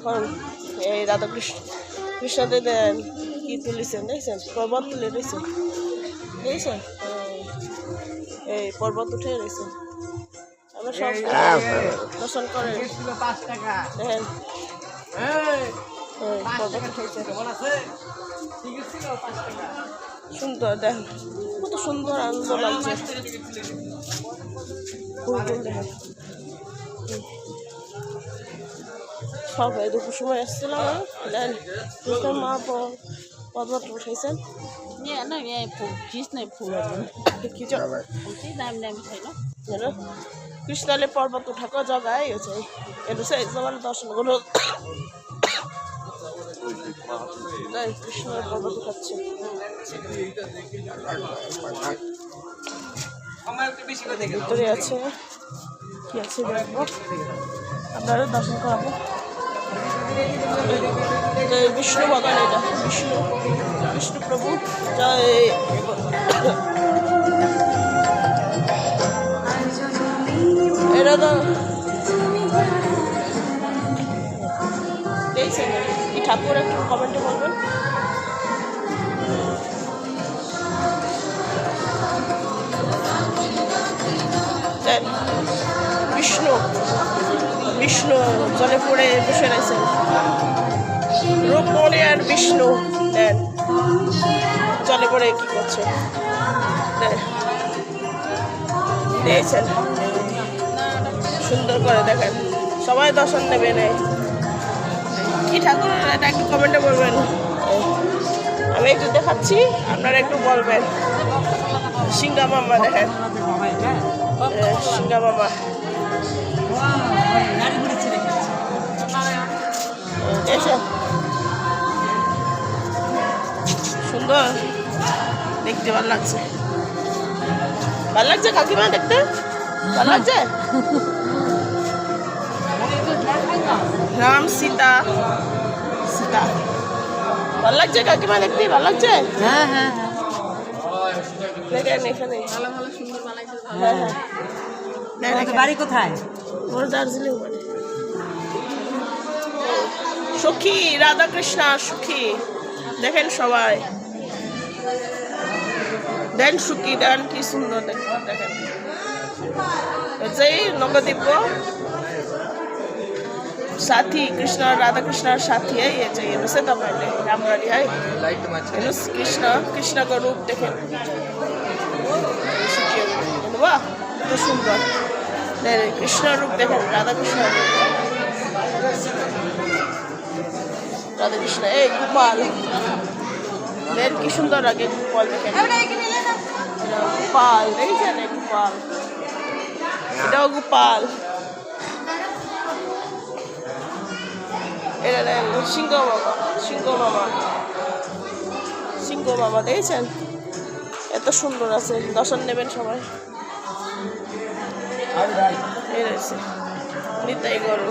এখন এই রাধাকৃষ্ণ কৃষ্ণদের দেন কি তুলেছেন দেখছেন, পর্বত তুলে রয়েছে দেখছেন, এই পর্বত উঠে রয়েছে। আমরা সব দর্শন করে দেখেন পর্বত উঠেছে, সুন্দর দেখেন কত সুন্দর আনন্দ লাগছে। দেখেন সবাই দুপুর সময় এসেছিলাম, কৃষ্ণের মা পর্বত উঠেছেন। কৃষ্ণালে পর্বত উঠাকো জগাই হচ্ছে এটা সবার দর্শন করো। কৃষ্ণের পর্বত উঠাচ্ছে, ভিতরে আছে কি আছে দেখবো, আপনারা দর্শন করাবো। বিষ্ণু ভগবান, এটা বিষ্ণু বিষ্ণু প্রভু জয়। এটা তো দেখছেন কি ঠাকুর, একটু কমেন্টে বলবেন। বিষ্ণু বিষ্ণু জলে পড়ে বসে রয়েছেন, রূপমণি আর বিষ্ণু দেন জলে পড়ে কি করছে দিয়েছেন, সুন্দর করে দেখেন। সবাই দর্শন নেবেন। কি ঠাকুর এটা একটু কমেন্টে বলবেন, আমি একটু দেখাচ্ছি আপনারা একটু বলবেন। সিঙ্গা মামা দেখেন, সিঙ্গা মামা সুন্দর দেখতে, ভালো লাগছে, ভালো লাগছে কাকিমা দেখতে, ভালো লাগছে। রাম সীতা সীতা ভালো লাগছে কাকিমা দেখতে, ভালো লাগছে। হ্যাঁ হ্যাঁ দেখেন এখানে বাড়ি কোথায়? ওর দার্জিলিং বাড়ি। সখী রাধাকৃষ্ণ সুখী দেখেন সবাই, দেন সুখী দেন কি সুন্দর দেখেন। এই নবদ্বীপ साथी कृष्ण राधा कृष्ण साथी है, ये चाहिए उसे तपाईँले राम्ररी है। हेर्नुहोस् कृष्ण कृष्णको रूप देखेँ हेर्नुभयो कस्तो सुन्दर कृष्ण रूप देखेँ, राधा कृष्ण ए गोपाल देन की सुन्दर लगे गोपाल देखें, गोपाल देखिए गोपाल, एटाও गोपाल। এটা সিংহ মামা, সিংহ মামা, সিংহ মামা দেখেছেন এত সুন্দর আছে, দর্শন নেবেন সবাই। এই রয়েছে নিতাই গরু।